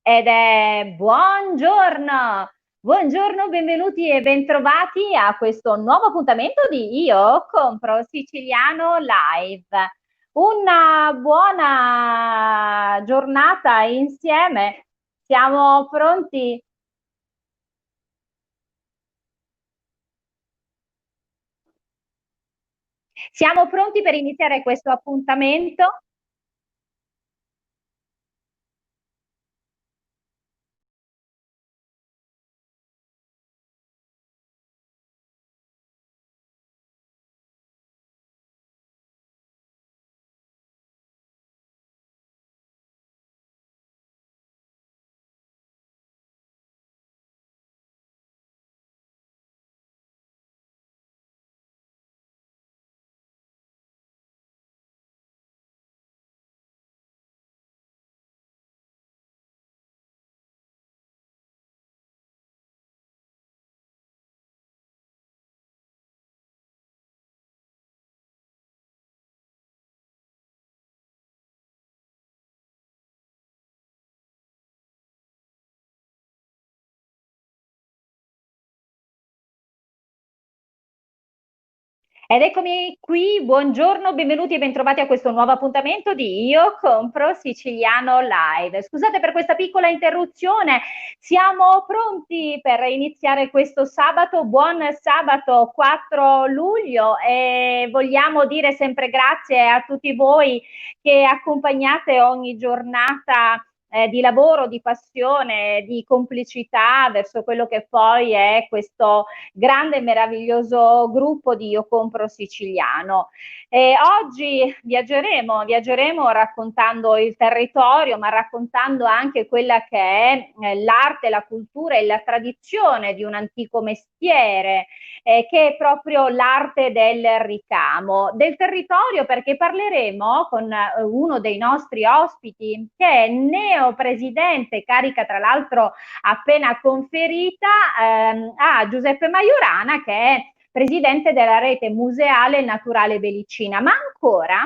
Ed è buongiorno, buongiorno, benvenuti e bentrovati a questo nuovo appuntamento di Io Compro Siciliano Live. Una buona giornata insieme. Siamo pronti? Siamo pronti per iniziare questo appuntamento? Ed eccomi qui, buongiorno, benvenuti e bentrovati a questo nuovo appuntamento di Io Compro Siciliano Live. Scusate per questa piccola interruzione, siamo pronti per iniziare questo sabato, buon sabato 4 luglio e vogliamo dire sempre grazie a tutti voi che accompagnate ogni giornata di lavoro, di passione, di complicità verso quello che poi è questo grande e meraviglioso gruppo di Io Compro Siciliano. Oggi viaggeremo raccontando il territorio, ma raccontando anche quella che è l'arte, la cultura e la tradizione di un antico mestiere, che è proprio l'arte del ricamo. Del territorio perché parleremo con uno dei nostri ospiti che è neopresidente, carica tra l'altro appena conferita a Giuseppe Majorana, che è presidente della rete museale naturale Belicina. Ma ancora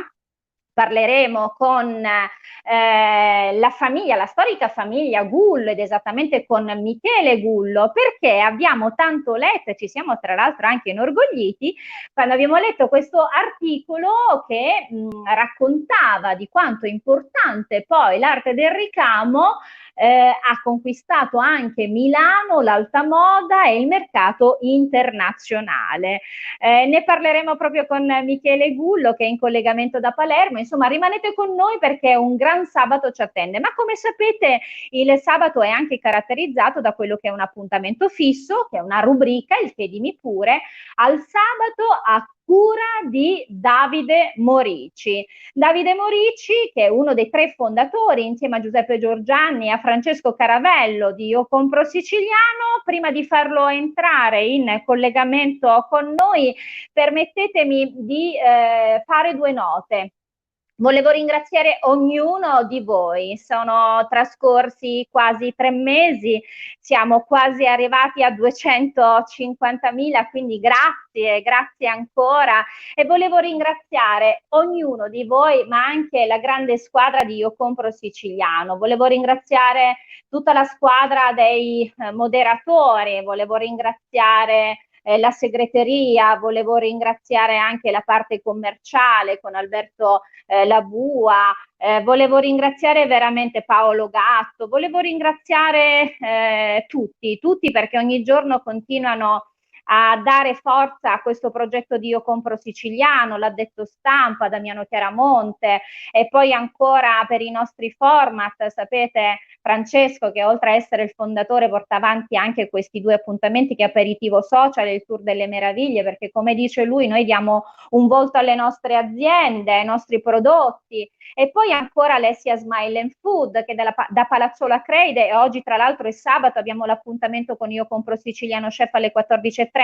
parleremo con la famiglia, la storica famiglia Gullo ed esattamente con Michele Gullo, perché abbiamo tanto letto e ci siamo tra l'altro anche inorgogliti quando abbiamo letto questo articolo che raccontava di quanto importante poi l'arte del ricamo ha conquistato anche Milano, l'alta moda e il mercato internazionale. Ne parleremo proprio con Michele Gullo che è in collegamento da Palermo. Insomma, rimanete con noi perché un gran sabato ci attende. Ma come sapete, il sabato è anche caratterizzato da quello che è un appuntamento fisso, che è una rubrica, il chiedimi pure, al sabato a cura di Davide Morici. Davide Morici, che è uno dei tre fondatori, insieme a Giuseppe Giorgianni e a Francesco Caravello di Io Compro Siciliano. Prima di farlo entrare in collegamento con noi, permettetemi di fare due note. Volevo ringraziare ognuno di voi, sono trascorsi quasi 3 mesi, siamo quasi arrivati a 250.000, quindi grazie, grazie ancora e volevo ringraziare ognuno di voi, ma anche la grande squadra di Io Compro Siciliano. Volevo ringraziare tutta la squadra dei moderatori, volevo ringraziare la segreteria, volevo ringraziare anche la parte commerciale con Alberto Labua, volevo ringraziare veramente Paolo Gatto, volevo ringraziare tutti perché ogni giorno continuano a dare forza a questo progetto di Io Compro Siciliano, l'addetto stampa, Damiano Chiaramonte e poi ancora per i nostri format, sapete Francesco che oltre a essere il fondatore porta avanti anche questi due appuntamenti che è Aperitivo Social e il Tour delle Meraviglie, perché come dice lui noi diamo un volto alle nostre aziende, ai nostri prodotti e poi ancora Alessia Smile and Food che da Palazzola Creide e oggi tra l'altro è sabato abbiamo l'appuntamento con Io Compro Siciliano Chef alle 14:30.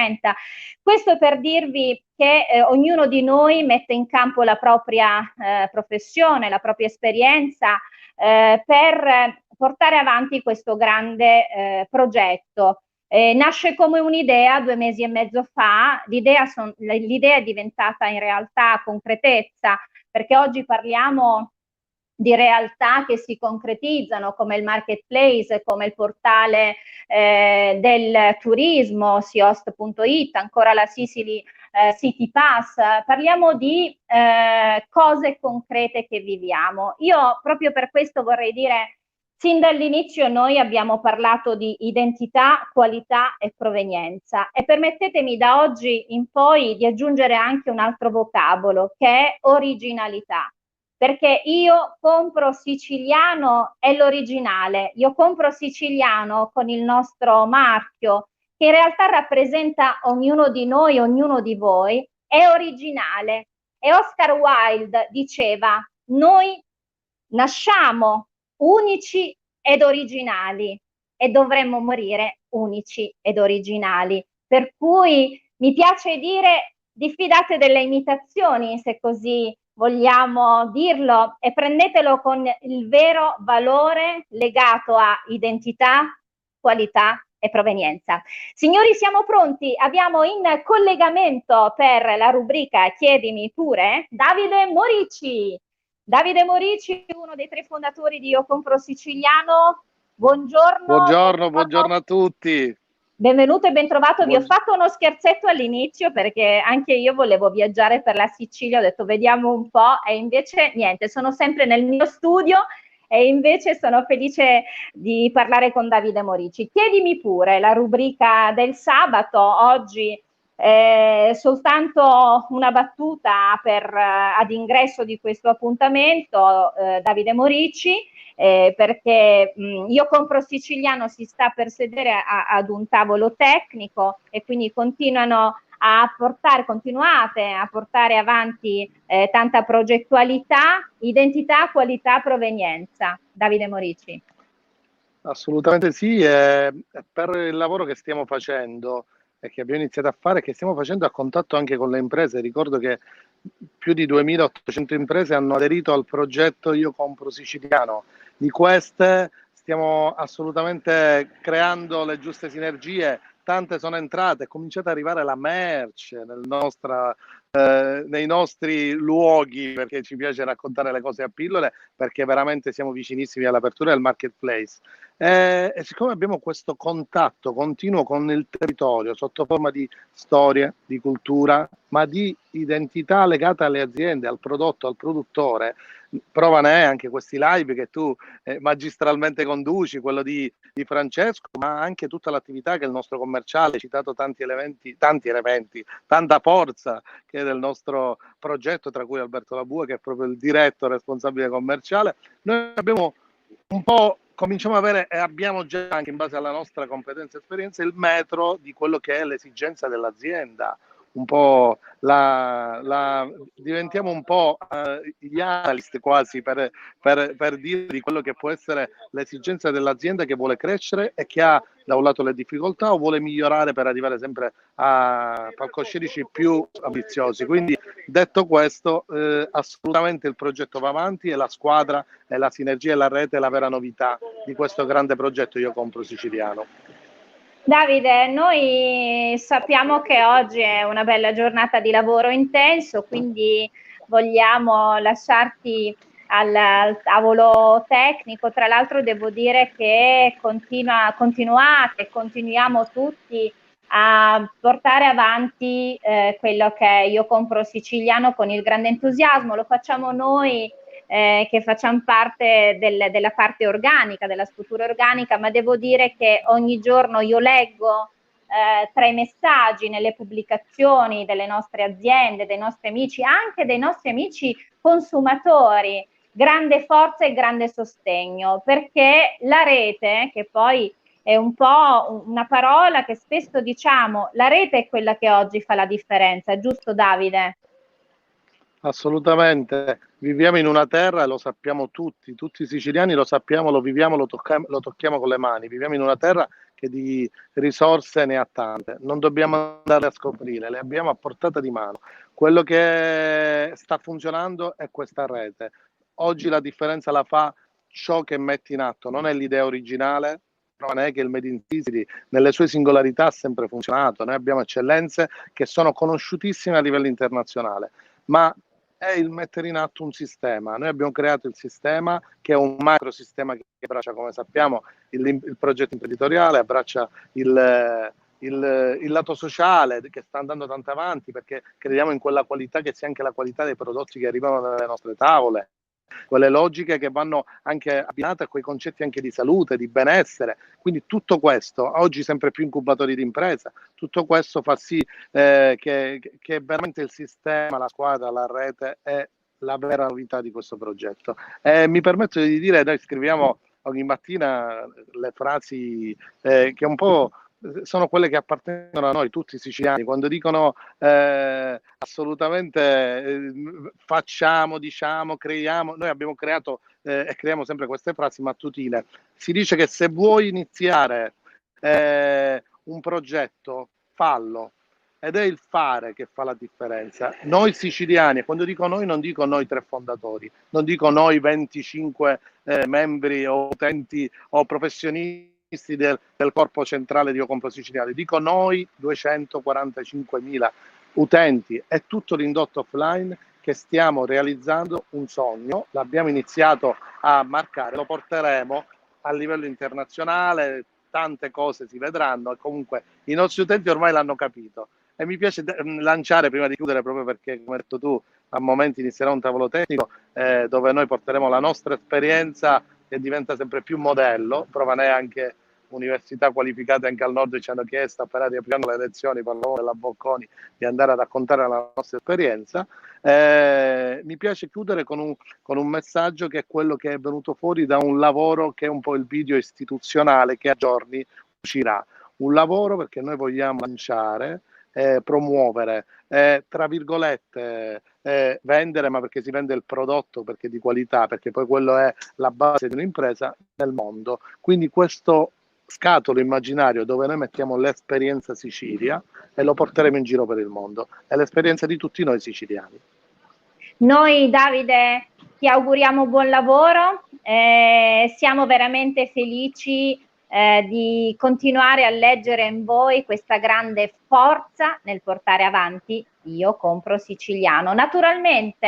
Questo per dirvi che ognuno di noi mette in campo la propria professione, la propria esperienza per portare avanti questo grande progetto. Nasce come un'idea 2 mesi e mezzo fa, l'idea è diventata in realtà concretezza, perché oggi parliamo di realtà che si concretizzano, come il marketplace, come il portale del turismo, siost.it, ancora la Sicily City Pass. Parliamo di cose concrete che viviamo. Io proprio per questo vorrei dire, sin dall'inizio noi abbiamo parlato di identità, qualità e provenienza, e permettetemi da oggi in poi di aggiungere anche un altro vocabolo, che è originalità. Perché io compro siciliano è l'originale, io compro siciliano con il nostro marchio, che in realtà rappresenta ognuno di noi, ognuno di voi, è originale. E Oscar Wilde diceva: noi nasciamo unici ed originali e dovremmo morire unici ed originali. Per cui mi piace dire: diffidate delle imitazioni, se così vogliamo dirlo, e prendetelo con il vero valore legato a identità, qualità e provenienza. Signori, siamo pronti? Abbiamo in collegamento per la rubrica Chiedimi pure Davide Morici. Davide Morici, uno dei 3 fondatori di Io Compro Siciliano. Buongiorno, Buongiorno a tutti. benvenuto e bentrovato. Vi ho fatto uno scherzetto all'inizio perché anche io volevo viaggiare per la Sicilia, ho detto vediamo un po', e invece niente, sono sempre nel mio studio e invece sono felice di parlare con Davide Morici. Chiedimi pure, la rubrica del sabato, oggi soltanto una battuta ad ingresso di questo appuntamento, Davide Morici, perché Io Compro Siciliano si sta per sedere ad un tavolo tecnico e quindi continuate a portare avanti tanta progettualità, identità, qualità, provenienza. Davide Morici. Assolutamente sì, per il lavoro che stiamo facendo e che abbiamo iniziato a fare, che stiamo facendo a contatto anche con le imprese. Ricordo che più di 2800 imprese hanno aderito al progetto Io Compro Siciliano. Di queste stiamo assolutamente creando le giuste sinergie, tante sono entrate, è cominciata ad arrivare la merce nei nostri luoghi, perché ci piace raccontare le cose a pillole, perché veramente siamo vicinissimi all'apertura del marketplace. E siccome abbiamo questo contatto continuo con il territorio sotto forma di storie, di cultura, ma di identità legata alle aziende, al prodotto, al produttore, prova ne è anche questi live che tu magistralmente conduci, quello di Francesco, ma anche tutta l'attività che il nostro commerciale ha citato, tanti elementi, tanta forza che è del nostro progetto, tra cui Alberto Labue, che è proprio il diretto responsabile commerciale. Noi abbiamo un po', cominciamo ad avere, e abbiamo già anche in base alla nostra competenza e esperienza, il metro di quello che è l'esigenza dell'azienda. Un po' diventiamo un po' gli analyst quasi per dire di quello che può essere l'esigenza dell'azienda che vuole crescere e che ha da un lato le difficoltà o vuole migliorare per arrivare sempre a palcoscenici più ambiziosi. Quindi, detto questo, assolutamente il progetto va avanti e la squadra e la sinergia e la rete è la vera novità di questo grande progetto Io Compro Siciliano. Davide, noi sappiamo che oggi è una bella giornata di lavoro intenso, quindi vogliamo lasciarti al tavolo tecnico. Tra l'altro devo dire che continuiamo tutti a portare avanti quello che è Io Compro Siciliano con il grande entusiasmo. Lo facciamo noi che facciamo parte della parte organica, della struttura organica, ma devo dire che ogni giorno io leggo tra i messaggi, nelle pubblicazioni delle nostre aziende, dei nostri amici, anche dei nostri amici consumatori, grande forza e grande sostegno, perché la rete, che poi è un po' una parola che spesso diciamo, la rete è quella che oggi fa la differenza, giusto Davide? Assolutamente, viviamo in una terra e lo sappiamo tutti i siciliani lo sappiamo, lo viviamo, lo tocchiamo con le mani, viviamo in una terra che di risorse ne ha tante, non dobbiamo andarle a scoprire, le abbiamo a portata di mano. Quello che sta funzionando è questa rete. Oggi la differenza la fa ciò che metti in atto, non è l'idea originale, non è che il Made in Sicily nelle sue singolarità ha sempre funzionato, noi abbiamo eccellenze che sono conosciutissime a livello internazionale, ma è il mettere in atto un sistema. Noi abbiamo creato il sistema, che è un macro sistema che abbraccia, come sappiamo, il progetto imprenditoriale, abbraccia il lato sociale, che sta andando tanto avanti, perché crediamo in quella qualità, che sia anche la qualità dei prodotti che arrivano dalle nostre tavole, quelle logiche che vanno anche abbinate a quei concetti anche di salute, di benessere. Quindi tutto questo, oggi sempre più incubatori di impresa, tutto questo fa sì che veramente il sistema, la squadra, la rete è la vera novità di questo progetto. Mi permetto di dire, noi scriviamo ogni mattina le frasi che un po' sono quelle che appartengono a noi, tutti i siciliani, quando dicono assolutamente facciamo, diciamo, creiamo. Noi abbiamo creato e creiamo sempre queste frasi mattutine. Si dice che se vuoi iniziare un progetto, fallo. Ed è il fare che fa la differenza. Noi siciliani, quando dico noi, non dico noi 3 fondatori, non dico noi 25 membri o utenti o professionisti del corpo centrale di Io Compro Siciliani, dico noi 245.000 utenti. È tutto l'indotto offline che stiamo realizzando un sogno, l'abbiamo iniziato a marcare, lo porteremo a livello internazionale, tante cose si vedranno e comunque i nostri utenti ormai l'hanno capito. E mi piace lanciare, prima di chiudere, proprio perché, come hai detto tu, a momenti inizierà un tavolo tecnico dove noi porteremo la nostra esperienza, che diventa sempre più modello. Prova ne anche università qualificate anche al nord ci hanno chiesto, appena riapriranno le lezioni, parlavamo della Bocconi, di andare a raccontare la nostra esperienza. Mi piace chiudere con un messaggio che è quello che è venuto fuori da un lavoro che è un po' il video istituzionale che a giorni uscirà. Un lavoro perché noi vogliamo lanciare, promuovere, tra virgolette, vendere, ma perché si vende il prodotto, perché di qualità, perché poi quello è la base di un'impresa nel mondo. Quindi questo scatolo immaginario dove noi mettiamo l'esperienza Sicilia e lo porteremo in giro per il mondo. È l'esperienza di tutti noi siciliani. Noi, Davide, ti auguriamo buon lavoro, siamo veramente felici di continuare a leggere in voi questa grande forza nel portare avanti Io Compro Siciliano. Naturalmente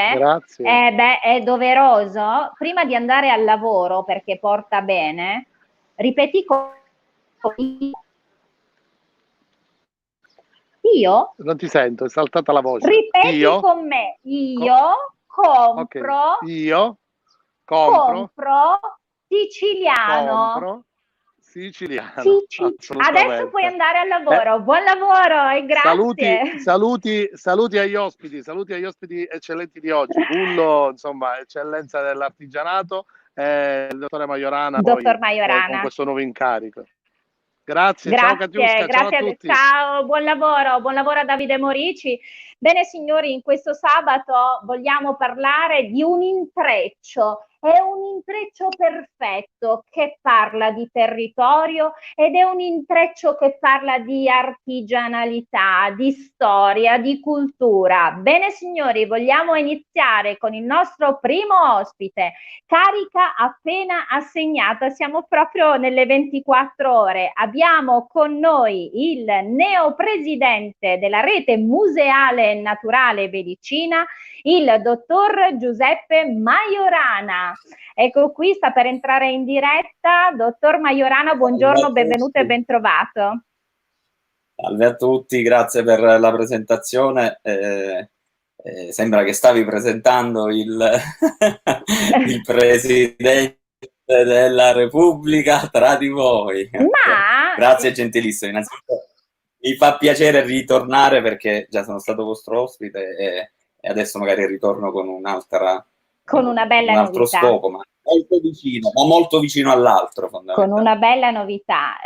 è doveroso, prima di andare al lavoro, perché porta bene, ripeti io? Non ti sento, è saltata la voce. Ripeti con me. Io compro. Okay. Io compro siciliano. Compro siciliano. Adesso puoi andare al lavoro. Buon lavoro e grazie. Saluti agli ospiti eccellenti di oggi. Bullo, insomma, eccellenza dell'artigianato, il dottore Majorana, Dottor poi, Majorana. con questo nuovo incarico. Grazie, ciao Katiuska, ciao a tutti. Ciao, buon lavoro a Davide Morici. Bene signori, in questo sabato vogliamo parlare di un intreccio. È un intreccio perfetto che parla di territorio ed è un intreccio che parla di artigianalità, di storia, di cultura. Bene signori, vogliamo iniziare con il nostro primo ospite. Carica appena assegnata, siamo proprio nelle 24 ore. Abbiamo con noi il neopresidente della rete museale naturale Medicina, il dottor Giuseppe Majorana. Ecco qui, sta per entrare in diretta. Dottor Majorana, buongiorno, benvenuto e bentrovato. Salve a tutti, grazie per la presentazione. Sembra che stavi presentando il Presidente della Repubblica tra di voi. Ma... Grazie, gentilissimo. Innanzitutto mi fa piacere ritornare perché già sono stato vostro ospite e adesso magari ritorno con un'altra... Con una bella un altro novità. Scopo, ma molto vicino all'altro, con una bella novità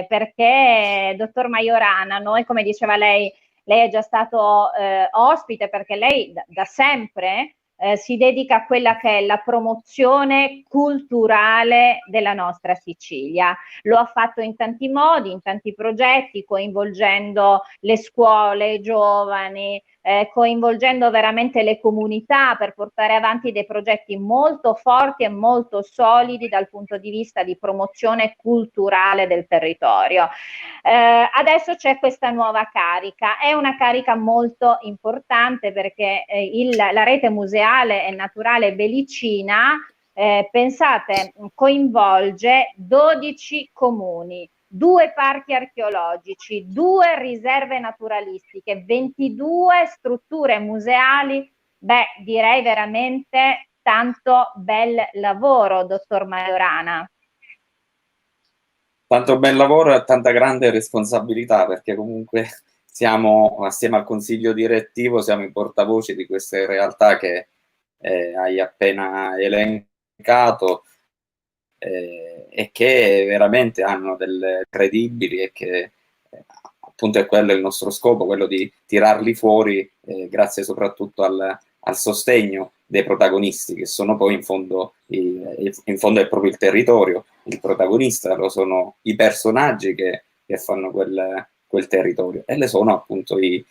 perché dottor Majorana, noi come diceva lei è già stato ospite perché lei da sempre si dedica a quella che è la promozione culturale della nostra Sicilia. Lo ha fatto in tanti modi, in tanti progetti, coinvolgendo le scuole, i giovani, coinvolgendo veramente le comunità per portare avanti dei progetti molto forti e molto solidi dal punto di vista di promozione culturale del territorio. Adesso c'è questa nuova carica, è una carica molto importante perché la rete museale e naturale Belicina, pensate, coinvolge 12 comuni, 2 parchi archeologici, 2 riserve naturalistiche, 22 strutture museali. Beh, direi veramente tanto bel lavoro, dottor Majorana. Tanto bel lavoro e tanta grande responsabilità, perché comunque siamo, assieme al consiglio direttivo, siamo i portavoce di queste realtà che hai appena elencato, e che veramente hanno delle credibili, e che appunto è quello il nostro scopo, quello di tirarli fuori, grazie soprattutto al sostegno dei protagonisti, che sono poi in fondo è proprio il territorio, il protagonista lo sono i personaggi che fanno quel territorio, e le sono appunto i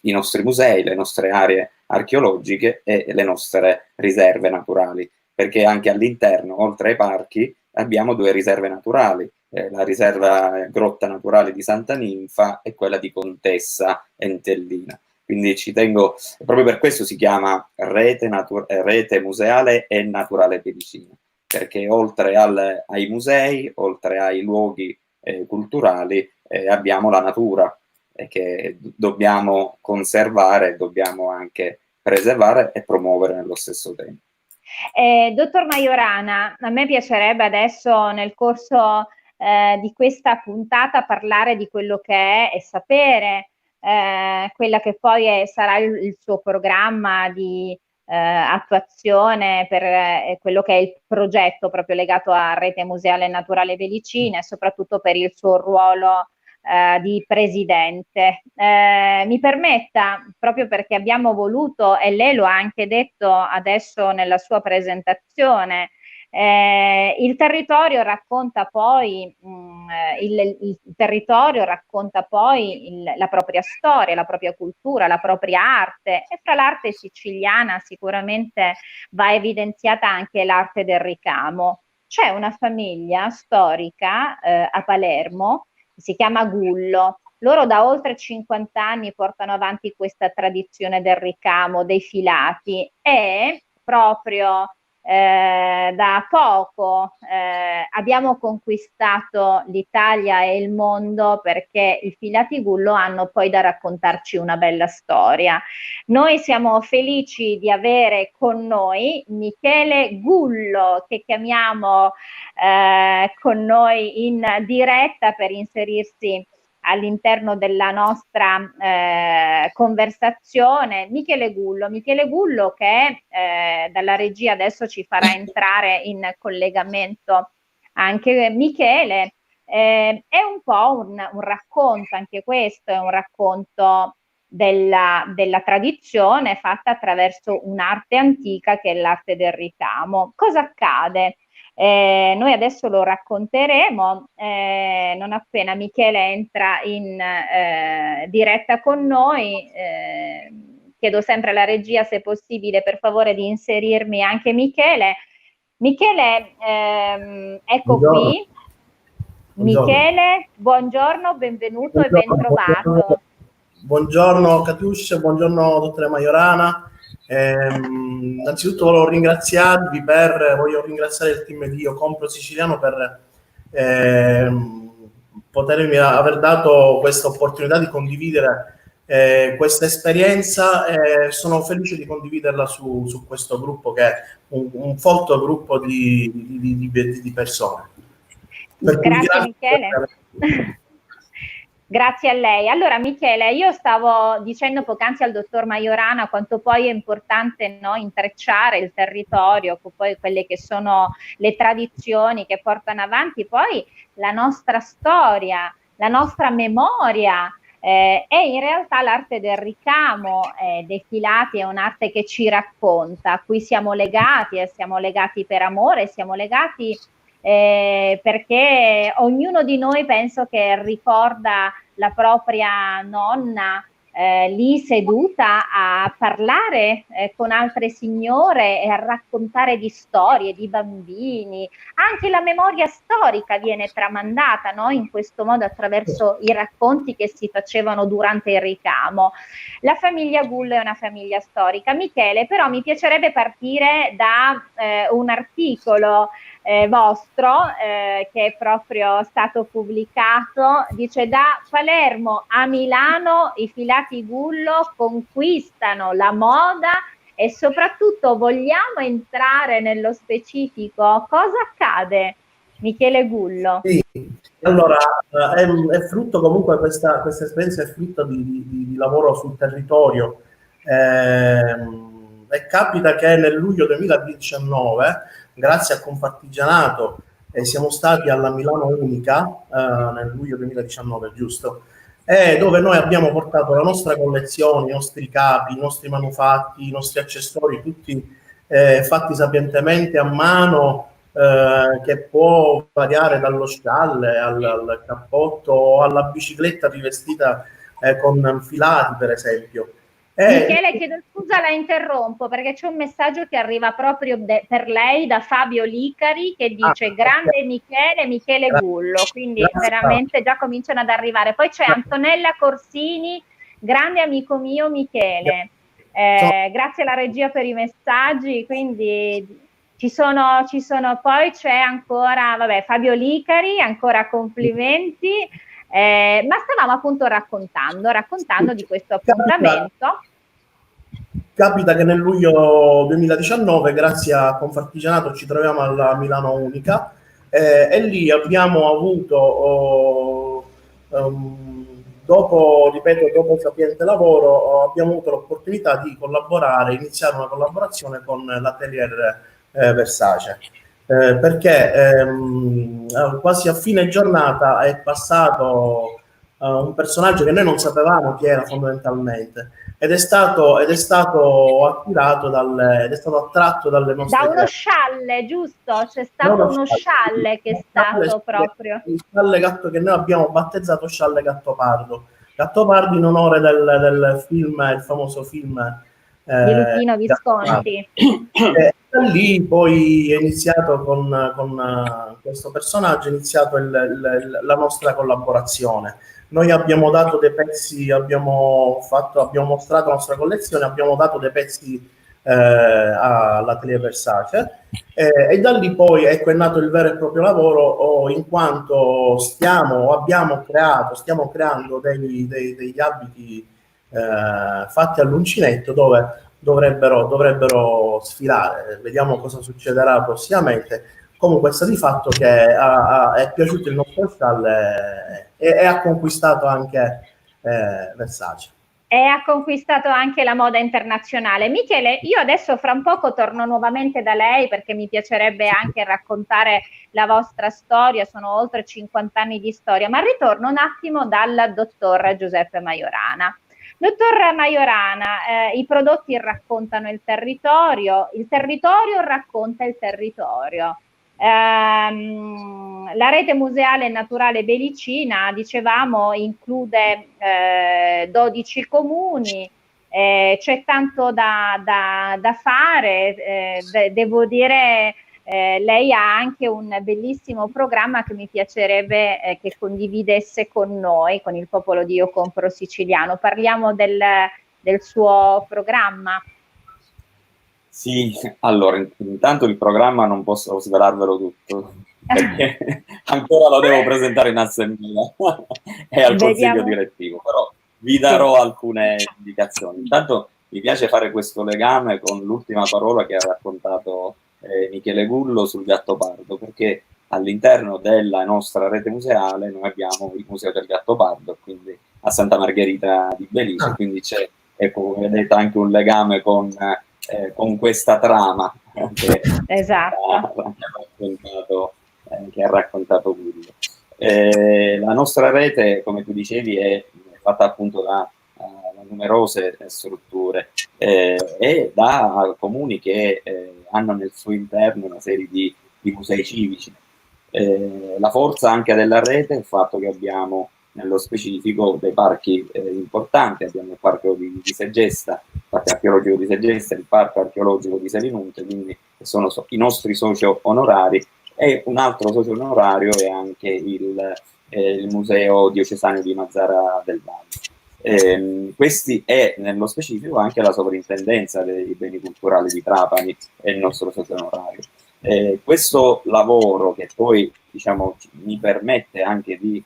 nostri musei, le nostre aree archeologiche e le nostre riserve naturali, perché anche all'interno, oltre ai parchi, abbiamo 2 riserve naturali, la riserva Grotta Naturale di Santa Ninfa e quella di Contessa Entellina. Quindi ci tengo, proprio per questo si chiama Rete Museale e Naturale Belicina, perché oltre ai musei, oltre ai luoghi culturali, abbiamo la natura, che dobbiamo conservare, dobbiamo anche preservare e promuovere nello stesso tempo. Dottor Majorana, a me piacerebbe adesso nel corso di questa puntata parlare di quello che è e sapere quella che poi sarà il suo programma di attuazione per quello che è il progetto proprio legato a Rete Museale Naturale Belicina e soprattutto per il suo ruolo di presidente. Mi permetta, proprio perché abbiamo voluto, e lei lo ha anche detto adesso nella sua presentazione, il territorio racconta poi, il territorio racconta poi la propria storia, la propria cultura, la propria arte, e fra l'arte siciliana sicuramente va evidenziata anche l'arte del ricamo. C'è una famiglia storica a Palermo, si chiama Gullo. Loro da oltre 50 anni portano avanti questa tradizione del ricamo, dei filati, e proprio da poco abbiamo conquistato l'Italia e il mondo, perché i filati Gullo hanno poi da raccontarci una bella storia. Noi siamo felici di avere con noi Michele Gullo, che chiamiamo con noi in diretta per inserirsi all'interno della nostra conversazione. Michele Gullo che dalla regia adesso ci farà entrare in collegamento anche Michele. È un po' un racconto, anche questo è un racconto della tradizione fatta attraverso un'arte antica che è l'arte del ricamo. Cosa accade? Noi adesso lo racconteremo non appena Michele entra in diretta con noi. Chiedo sempre alla regia, se è possibile, per favore, di inserirmi anche Michele. Michele, ecco qui. Buongiorno. Michele, buongiorno, benvenuto e ben trovato. Buongiorno Catiuscia, buongiorno dottore Majorana. Innanzitutto voglio ringraziare il team di Io Compro Siciliano per potermi aver dato questa opportunità di condividere questa esperienza. Sono felice di condividerla su questo gruppo, che è un folto gruppo di persone. Grazie Michele. Grazie a lei. Allora Michele, io stavo dicendo poc'anzi al dottor Majorana quanto poi è importante, no, intrecciare il territorio con poi quelle che sono le tradizioni che portano avanti poi la nostra storia, la nostra memoria. E in realtà l'arte del ricamo dei filati è un'arte che ci racconta, a cui siamo legati, e siamo legati per amore, siamo legati perché ognuno di noi penso che ricorda la propria nonna lì seduta a parlare con altre signore e a raccontare di storie, di bambini. Anche la memoria storica viene tramandata, no? In questo modo attraverso i racconti che si facevano durante il ricamo. La famiglia Gullo è una famiglia storica. Michele, però mi piacerebbe partire da un articolo vostro che è proprio stato pubblicato. Dice: da Palermo a Milano i filati Gullo conquistano la moda, e soprattutto vogliamo entrare nello specifico. Cosa accade, Michele Gullo? Sì, allora è frutto comunque questa esperienza è frutto di lavoro sul territorio, e capita che nel luglio 2019, grazie a Confartigianato, siamo stati alla Milano Unica nel luglio 2019, giusto? Dove noi abbiamo portato la nostra collezione, i nostri capi, i nostri manufatti, i nostri accessori, tutti fatti sapientemente a mano, che può variare dallo scialle al cappotto o alla bicicletta rivestita con filati, per esempio. Michele, chiedo scusa, la interrompo perché c'è un messaggio che arriva proprio per lei da Fabio Licari, che dice: grande Michele, Michele Gullo, quindi Grazie. veramente già cominciano ad arrivare. Poi c'è Antonella Corsini: grande amico mio Michele. Grazie alla regia per i messaggi. Quindi ci sono poi c'è ancora, vabbè, Fabio Licari, ancora complimenti. Ma stavamo appunto raccontando di questo appuntamento. Capita che nel luglio 2019, grazie a Confartigianato, ci troviamo alla Milano Unica, e lì abbiamo avuto, dopo il sapiente lavoro, abbiamo avuto l'opportunità di iniziare una collaborazione con l'Atelier Versace. Perché quasi a fine giornata è passato un personaggio che noi non sapevamo chi era fondamentalmente, ed è stato attirato ed è stato attratto dalle nostre da uno scialle, giusto? C'è stato uno scialle che è stato proprio il scialle gatto, che noi abbiamo battezzato scialle Gattopardo in onore del film, il famoso film di Luchino Visconti. Da lì poi è iniziato con questo personaggio, è iniziato la nostra collaborazione. Noi abbiamo dato dei pezzi, abbiamo mostrato la nostra collezione, abbiamo dato dei pezzi all'Atelier Versace, e da lì poi ecco, è nato il vero e proprio lavoro, in quanto stiamo creando degli abiti fatti all'uncinetto, dove dovrebbero sfilare. Vediamo cosa succederà prossimamente. Comunque sta di fatto che è piaciuto il nostro scialle e ha conquistato anche Versace. E ha conquistato anche la moda internazionale. Michele, io adesso fra un poco torno nuovamente da lei, perché mi piacerebbe anche raccontare la vostra storia. Sono oltre 50 anni di storia, ma ritorno un attimo dal dottor Giuseppe Majorana. Dottor Majorana, i prodotti raccontano il territorio racconta il territorio. La rete museale naturale belicina, dicevamo, include 12 comuni, c'è tanto da fare, devo dire. Lei ha anche un bellissimo programma che mi piacerebbe che condividesse con noi, con il popolo di Io Compro Siciliano. Parliamo del suo programma. Sì, allora, intanto il programma non posso svelarvelo tutto, perché ancora lo devo presentare in assemblea e al consiglio direttivo, però vi darò alcune indicazioni. Intanto mi piace fare questo legame con l'ultima parola che ha raccontato Michele Gullo sul Gattopardo, perché all'interno della nostra rete museale noi abbiamo il Museo del Gattopardo, quindi a Santa Margherita di Belice, quindi c'è, ecco, come vedete, anche un legame con questa trama che, esatto. che ha raccontato Gullo. La nostra rete, come tu dicevi, è fatta appunto da numerose strutture e da comuni che hanno nel suo interno una serie di musei civici. La forza anche della rete è il fatto che abbiamo nello specifico dei parchi importanti. Abbiamo il parco di Segesta, il parco archeologico di Segesta, il parco archeologico di Selinunte, quindi sono i nostri soci onorari, e un altro socio onorario è anche il Museo Diocesano di Mazara del Vallo. Questi è nello specifico anche la sovrintendenza dei beni culturali di Trapani e il nostro socio onorario. Questo lavoro, che poi diciamo mi permette anche di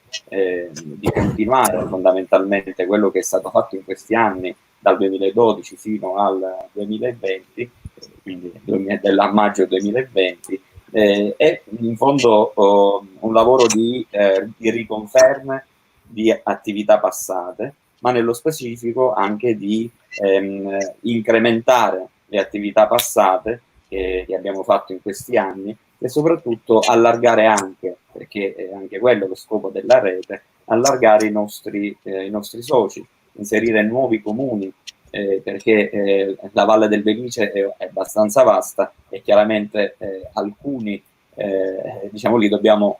continuare fondamentalmente quello che è stato fatto in questi anni, dal 2012 fino al 2020, quindi della maggio 2020, è in fondo un lavoro di riconferme di attività passate, ma nello specifico anche di incrementare le attività passate che abbiamo fatto in questi anni, e soprattutto allargare anche, perché è anche quello lo scopo della rete, allargare i nostri soci, inserire nuovi comuni, perché la Valle del Belice è abbastanza vasta e chiaramente alcuni diciamo li dobbiamo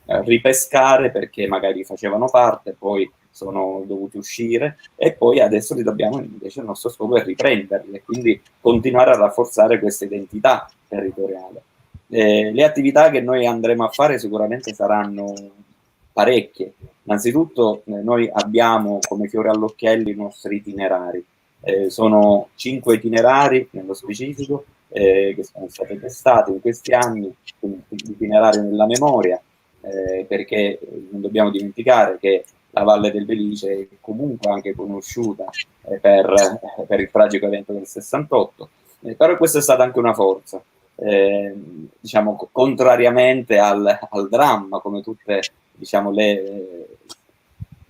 ripescare, perché magari facevano parte, poi sono dovuti uscire, e poi adesso li dobbiamo, invece il nostro scopo è riprenderli e quindi continuare a rafforzare questa identità territoriale. Le attività che noi andremo a fare sicuramente saranno parecchie. Innanzitutto noi abbiamo come fiore all'occhiello i nostri itinerari. Sono 5 itinerari nello specifico che sono stati testati in questi anni, l'itinerario nella memoria, perché non dobbiamo dimenticare che la Valle del Belice è comunque anche conosciuta per il tragico evento del 68, però questa è stata anche una forza. Diciamo, contrariamente al dramma, come tutte diciamo, le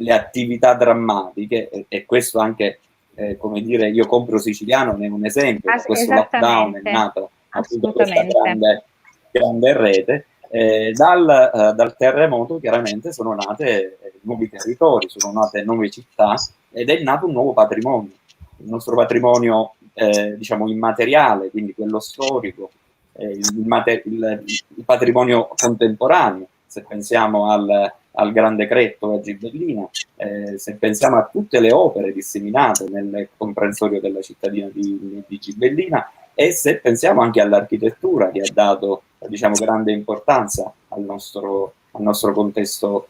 attività drammatiche, e questo anche, come dire, Io Compro Siciliano ne è un esempio. Questo lockdown è nato appunto questa grande rete. Dal terremoto chiaramente sono nate nuovi territori, sono nate nuove città, ed è nato un nuovo patrimonio, il nostro patrimonio diciamo immateriale, quindi quello storico, il patrimonio contemporaneo. Se pensiamo al Grande Cretto a Gibellina, se pensiamo a tutte le opere disseminate nel comprensorio della cittadina di Gibellina, e se pensiamo anche all'architettura, che ha dato diciamo grande importanza al nostro contesto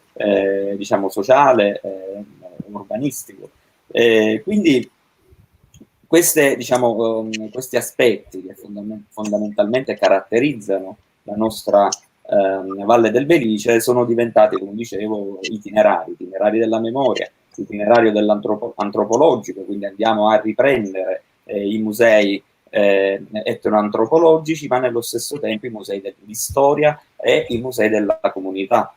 diciamo sociale, urbanistico. Quindi questi aspetti che fondamentalmente caratterizzano la nostra Valle del Belice sono diventati, come dicevo, itinerari della memoria, itinerario dell'antropologico, quindi andiamo a riprendere i musei etnoantropologici, ma nello stesso tempo i musei di storia e i musei della comunità.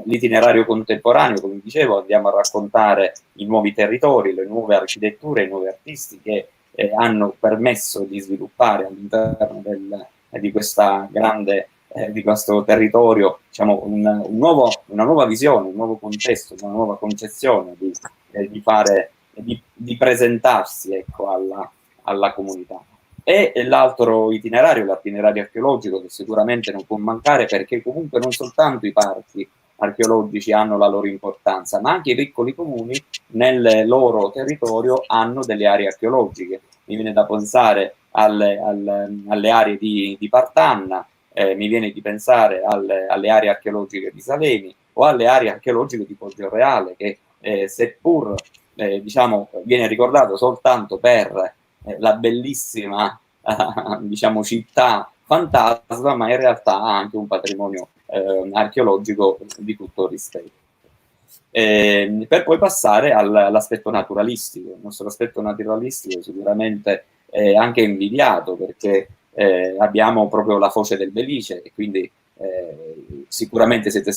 L'itinerario contemporaneo, come dicevo, andiamo a raccontare i nuovi territori, le nuove architetture, i nuovi artisti che hanno permesso di sviluppare all'interno di questa grande di questo territorio, diciamo, una nuova visione, un nuovo contesto, una nuova concezione di presentarsi, ecco, alla comunità. E l'altro itinerario, l'itinerario archeologico, che sicuramente non può mancare, perché comunque non soltanto i parchi archeologici hanno la loro importanza, ma anche i piccoli comuni nel loro territorio hanno delle aree archeologiche. Mi viene da pensare alle aree di Partanna, mi viene di pensare alle aree archeologiche di Salemi o alle aree archeologiche di Poggioreale, che seppur diciamo, viene ricordato soltanto per la bellissima diciamo, città fantasma, ma in realtà ha anche un patrimonio archeologico di tutto rispetto. Per poi passare all'aspetto naturalistico. Il nostro aspetto naturalistico sicuramente è anche invidiato, perché abbiamo proprio la foce del Belice, e quindi sicuramente siete...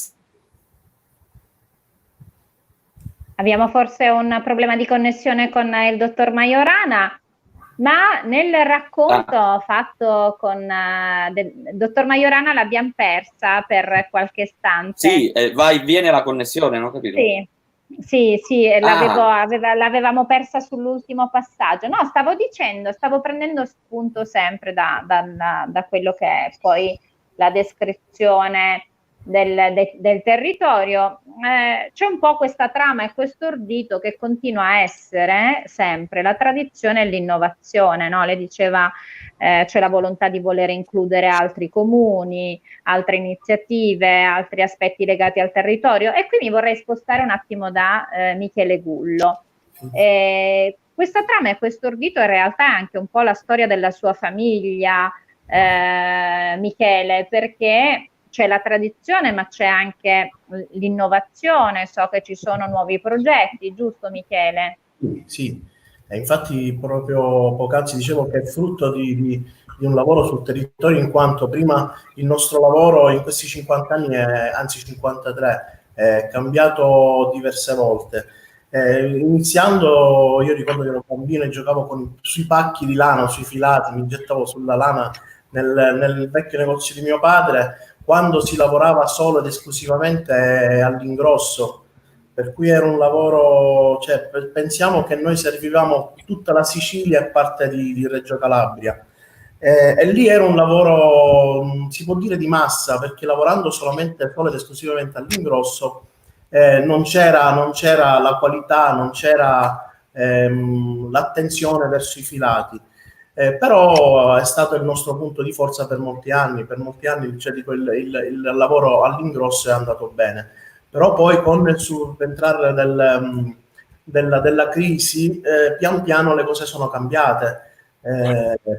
Abbiamo forse un problema di connessione con il dottor Majorana, ma nel racconto fatto con il dottor Majorana l'abbiamo persa per qualche istante. Sì, viene la connessione, non ho capito? Sì, l'avevamo persa sull'ultimo passaggio. No, stavo prendendo spunto sempre da quello che è poi la descrizione del territorio. C'è un po' questa trama e questo ordito che continua a essere sempre la tradizione e l'innovazione, no? Lei diceva c'è la volontà di voler includere altri comuni, altre iniziative, altri aspetti legati al territorio, e qui mi vorrei spostare un attimo da Michele Gullo. Questa trama e questo ordito in realtà è anche un po' la storia della sua famiglia, Michele, perché c'è la tradizione ma c'è anche l'innovazione, so che ci sono nuovi progetti, giusto Michele? Sì, infatti proprio poc'anzi dicevo che è frutto di un lavoro sul territorio, in quanto prima il nostro lavoro in questi 50 anni, anzi 53, è cambiato diverse volte. Iniziando, io ricordo che ero bambino e giocavo sui pacchi di lana, sui filati, mi gettavo sulla lana nel vecchio negozio di mio padre, quando si lavorava solo ed esclusivamente all'ingrosso, per cui era un lavoro, cioè, pensiamo che noi servivamo tutta la Sicilia e parte di Reggio Calabria, e lì era un lavoro, si può dire, di massa, perché lavorando solo ed esclusivamente all'ingrosso non c'era la qualità, non c'era l'attenzione verso i filati. Però è stato il nostro punto di forza per molti anni, cioè, dico, il lavoro all'ingrosso è andato bene, però poi con il subentrare della crisi pian piano le cose sono cambiate,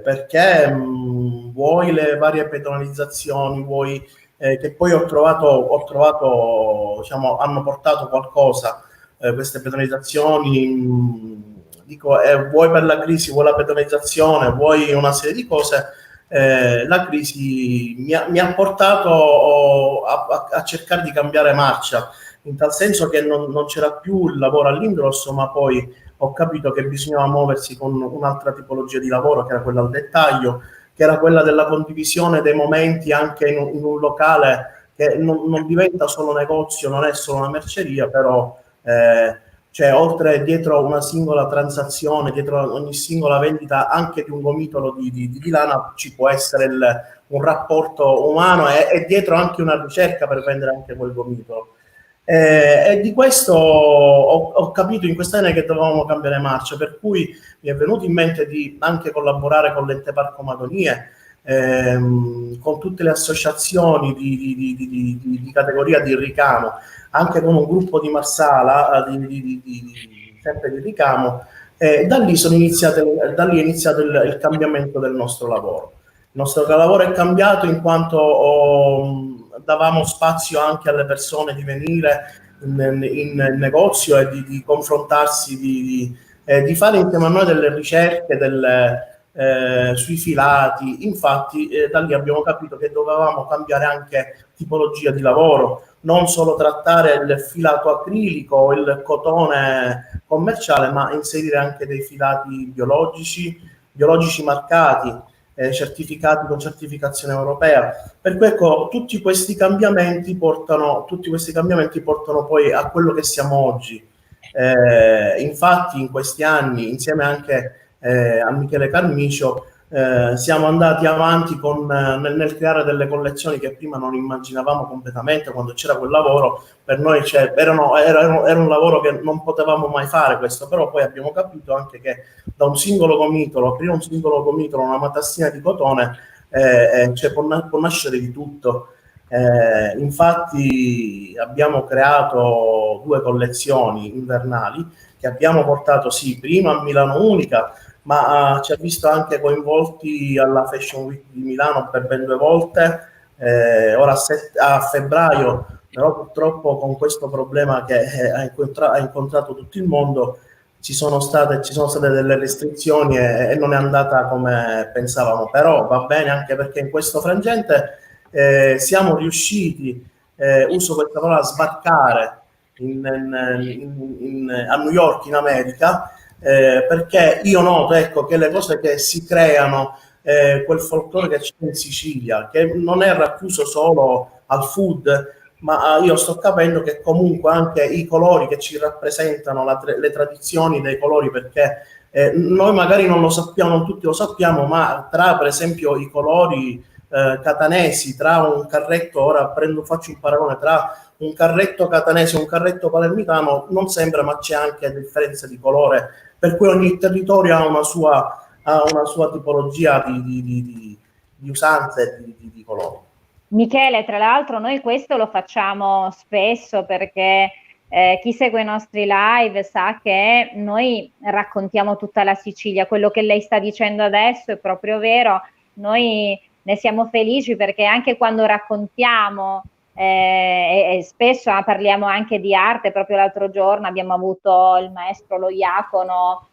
perché vuoi le varie pedonalizzazioni, vuoi che poi ho trovato, diciamo, hanno portato qualcosa, queste pedonalizzazioni, dico, vuoi per la crisi, vuoi la pedonalizzazione, vuoi una serie di cose, la crisi mi ha portato a cercare di cambiare marcia, in tal senso che non c'era più il lavoro all'ingrosso, ma poi ho capito che bisognava muoversi con un'altra tipologia di lavoro, che era quella al dettaglio, che era quella della condivisione dei momenti anche in un locale che non diventa solo negozio, non è solo una merceria, però cioè, oltre, dietro una singola transazione, dietro ogni singola vendita anche di un gomitolo di lana ci può essere un rapporto umano e dietro anche una ricerca per vendere anche quel gomitolo. E di questo ho capito in quest'anno che dovevamo cambiare marcia, per cui mi è venuto in mente di anche collaborare con l'Ente Parco Madonie, con tutte le associazioni di categoria di ricamo, anche con un gruppo di Marsala, sempre di ricamo, da lì è iniziato il cambiamento del nostro lavoro. Il nostro lavoro è cambiato in quanto davamo spazio anche alle persone di venire in negozio e di confrontarsi, di fare insieme a noi delle ricerche sui filati. Infatti da lì abbiamo capito che dovevamo cambiare anche tipologia di lavoro, non solo trattare il filato acrilico o il cotone commerciale, ma inserire anche dei filati biologici marcati, certificati con certificazione europea. Per cui ecco, tutti questi cambiamenti portano poi a quello che siamo oggi. Infatti in questi anni, insieme anche a Michele Carmicio, siamo andati avanti nel creare delle collezioni che prima non immaginavamo completamente. Quando c'era quel lavoro, per noi era un lavoro che non potevamo mai fare questo, però poi abbiamo capito anche che da un singolo gomitolo, aprire un singolo gomitolo, una matassina di cotone, cioè può nascere di tutto. Infatti abbiamo creato 2 collezioni invernali che abbiamo portato prima a Milano Unica, ma ci ha visto anche coinvolti alla Fashion Week di Milano per ben 2 volte, ora a febbraio, però purtroppo con questo problema che ha incontrato tutto il mondo ci sono state delle restrizioni e non è andata come pensavamo, però va bene, anche perché in questo frangente siamo riusciti, uso questa parola, a sbarcare a New York, in America, perché io noto, ecco, che le cose che si creano, quel folklore che c'è in Sicilia, che non è racchiuso solo al food, ma io sto capendo che comunque anche i colori che ci rappresentano, le tradizioni dei colori, perché noi magari non lo sappiamo, non tutti lo sappiamo, ma tra per esempio i colori catanesi tra un carretto, ora faccio un paragone tra un carretto catanese e un carretto palermitano, non sembra, ma c'è anche differenza di colore, per cui ogni territorio ha una sua tipologia di usanze e di colori. Michele, tra l'altro noi questo lo facciamo spesso perché chi segue i nostri live sa che noi raccontiamo tutta la Sicilia. Quello che lei sta dicendo adesso è proprio vero, noi ne siamo felici perché anche quando raccontiamo e spesso parliamo anche di arte, proprio l'altro giorno abbiamo avuto il maestro Lo Iacono,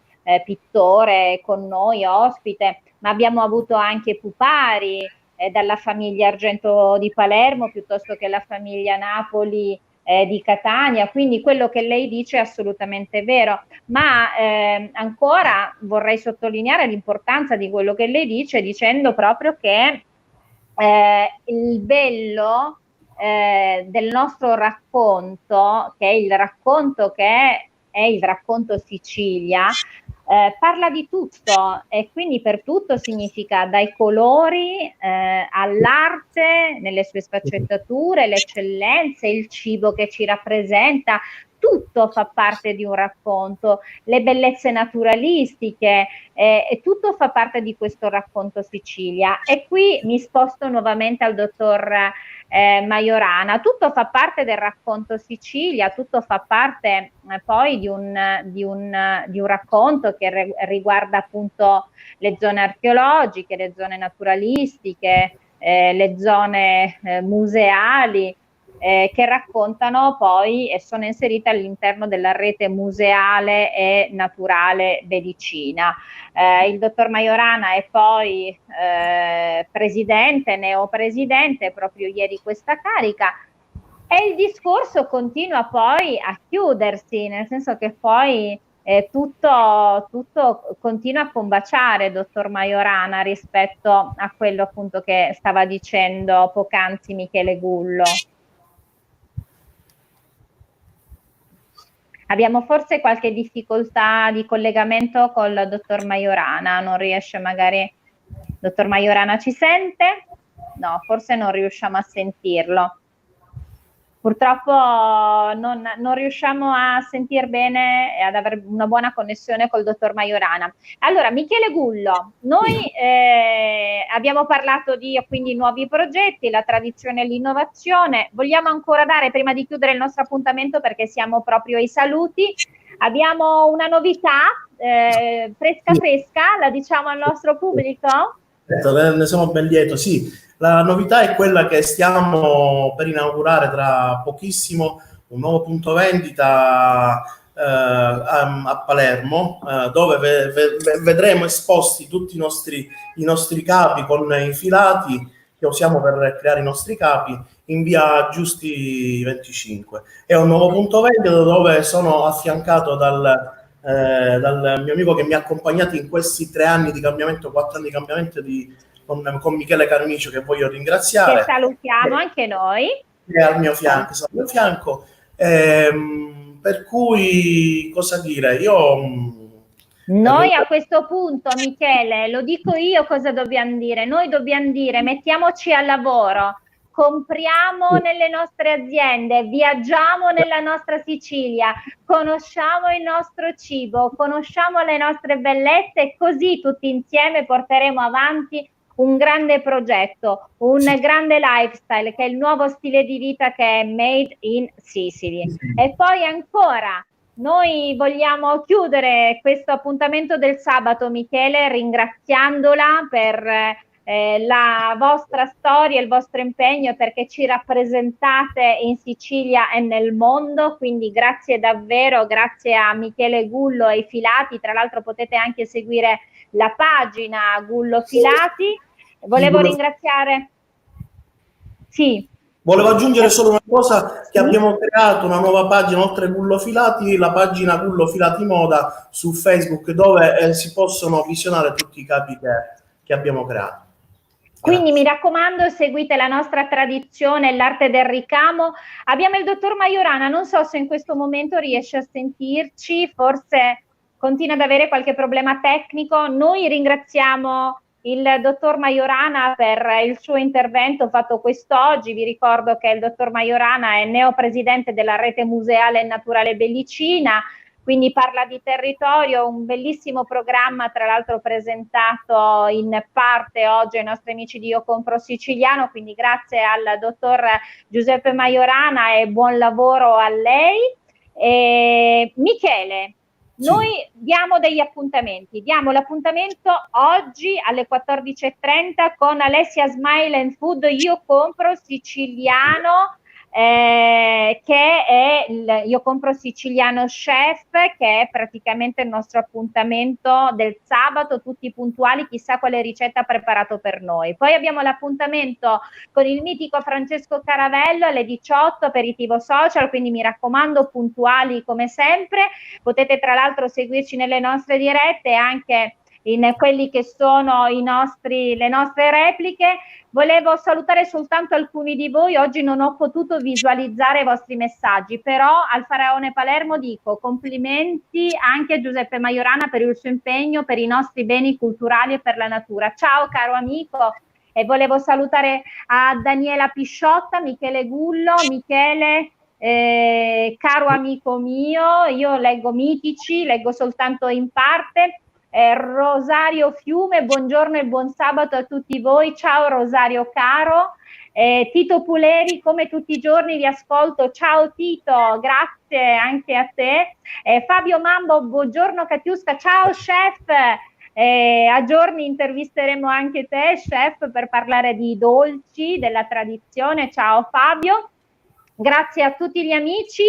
pittore, con noi ospite, ma abbiamo avuto anche Pupari dalla famiglia Argento di Palermo piuttosto che la famiglia Napoli di Catania, quindi quello che lei dice è assolutamente vero, ma ancora vorrei sottolineare l'importanza di quello che lei dice dicendo proprio che il bello del nostro racconto, che è il racconto Sicilia, parla di tutto e quindi per tutto significa dai colori all'arte nelle sue sfaccettature, le eccellenze, il cibo che ci rappresenta, tutto fa parte di un racconto, le bellezze naturalistiche, e tutto fa parte di questo racconto Sicilia. E qui mi sposto nuovamente al dottor Majorana, tutto fa parte del racconto Sicilia, tutto fa parte poi di un racconto che riguarda appunto le zone archeologiche, le zone naturalistiche, le zone museali, che raccontano poi e sono inserite all'interno della rete museale e naturale Bedicina. Il dottor Majorana è poi presidente, neopresidente, proprio ieri questa carica, e il discorso continua poi a chiudersi, nel senso che poi tutto continua a combaciare, dottor Majorana, rispetto a quello appunto che stava dicendo poc'anzi Michele Gullo. Abbiamo forse qualche difficoltà di collegamento col dottor Majorana, non riesce magari, dottor Majorana ci sente? No, forse non riusciamo a sentirlo. Purtroppo non riusciamo a sentir bene e ad avere una buona connessione col dottor Majorana. Allora, Michele Gullo, noi abbiamo parlato di quindi nuovi progetti, la tradizione e l'innovazione. Vogliamo ancora dare, prima di chiudere il nostro appuntamento, perché siamo proprio ai saluti, abbiamo una novità fresca, la diciamo al nostro pubblico? Ne sono ben lieto, sì. La novità è quella che stiamo per inaugurare tra pochissimo, un nuovo punto vendita a Palermo, dove vedremo esposti tutti i nostri capi con infilati che usiamo per creare i nostri capi in via Giusti 25. È un nuovo punto vendita dove sono affiancato dal mio amico che mi ha accompagnato in questi 3 anni di cambiamento, 4 anni di cambiamento con Michele Carnicio, che voglio ringraziare. Che salutiamo anche noi. È al mio fianco, per cui cosa dire? Noi a questo punto, Michele, lo dico io cosa dobbiamo dire. Noi dobbiamo dire mettiamoci al lavoro, compriamo nelle nostre aziende, viaggiamo nella nostra Sicilia, conosciamo il nostro cibo, conosciamo le nostre bellezze e così tutti insieme porteremo avanti un grande progetto, un grande lifestyle che è il nuovo stile di vita che è Made in Sicily. E poi ancora noi vogliamo chiudere questo appuntamento del sabato, Michele, ringraziandola per la vostra storia, il vostro impegno, perché ci rappresentate in Sicilia e nel mondo, quindi grazie davvero, grazie a Michele Gullo e ai Filati. Tra l'altro potete anche seguire la pagina Gullo Filati. Volevo ringraziare. Sì. Volevo aggiungere solo una cosa, che abbiamo creato una nuova pagina oltre Gullo Filati, la pagina Gullo Filati Moda su Facebook, dove si possono visionare tutti i capi che abbiamo creato. Quindi mi raccomando, seguite la nostra tradizione, l'arte del ricamo. Abbiamo il dottor Majorana, non so se in questo momento riesce a sentirci, forse continua ad avere qualche problema tecnico. Noi ringraziamo il dottor Majorana per il suo intervento fatto quest'oggi. Vi ricordo che il dottor Majorana è neopresidente della Rete Museale Naturale Bellicina, quindi parla di territorio, un bellissimo programma tra l'altro presentato in parte oggi ai nostri amici di Io Compro Siciliano, quindi grazie al dottor Giuseppe Majorana e buon lavoro a lei. Michele, noi diamo degli appuntamenti, diamo l'appuntamento oggi alle 14:30 con Alessia Smile and Food Io Compro Siciliano, che è Io Compro Siciliano Chef, che è praticamente il nostro appuntamento del sabato, tutti puntuali, chissà quale ricetta ha preparato per noi. Poi abbiamo l'appuntamento con il mitico Francesco Caravello alle 18, aperitivo social, quindi mi raccomando puntuali come sempre. Potete tra l'altro seguirci nelle nostre dirette e anche in quelli che sono le nostre repliche. Volevo salutare soltanto alcuni di voi, oggi non ho potuto visualizzare i vostri messaggi, però al Faraone Palermo dico complimenti anche a Giuseppe Majorana per il suo impegno per i nostri beni culturali e per la natura. Ciao caro amico, e volevo salutare a Daniela Pisciotta, Michele Gullo, Michele, caro amico mio, io leggo Mitici, leggo soltanto in parte. Rosario Fiume, buongiorno e buon sabato a tutti voi. Ciao Rosario caro. Tito Puleri, come tutti i giorni vi ascolto. Ciao Tito, grazie anche a te. Fabio Mambo, buongiorno Katiuska. Ciao chef. A giorni intervisteremo anche te chef per parlare di dolci, della tradizione. Ciao Fabio. Grazie a tutti gli amici.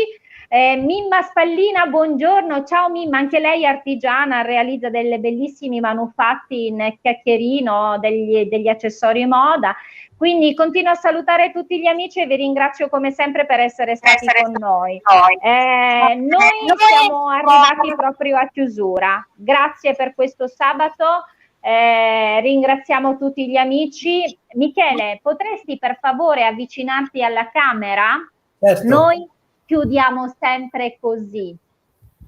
Mimma Spallina, buongiorno, ciao Mimma, anche lei artigiana, realizza delle bellissimi manufatti in chiacchierino, degli accessori moda, quindi continuo a salutare tutti gli amici e vi ringrazio come sempre per essere stati con noi. Noi siamo arrivati proprio a chiusura, grazie per questo sabato, ringraziamo tutti gli amici. Michele, potresti per favore avvicinarti alla camera? Certo. Noi chiudiamo sempre così.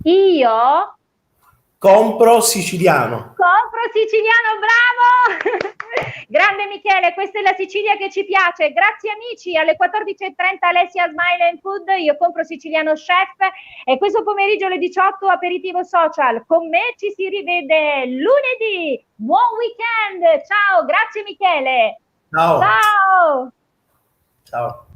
Io compro siciliano. Compro siciliano, bravo! Grande Michele, questa è la Sicilia che ci piace. Grazie amici, alle 14:30 Alessia Smile and Food, Io Compro Siciliano Chef, e questo pomeriggio alle 18 aperitivo social. Con me ci si rivede lunedì. Buon weekend! Ciao, grazie Michele! Ciao! Ciao! Ciao!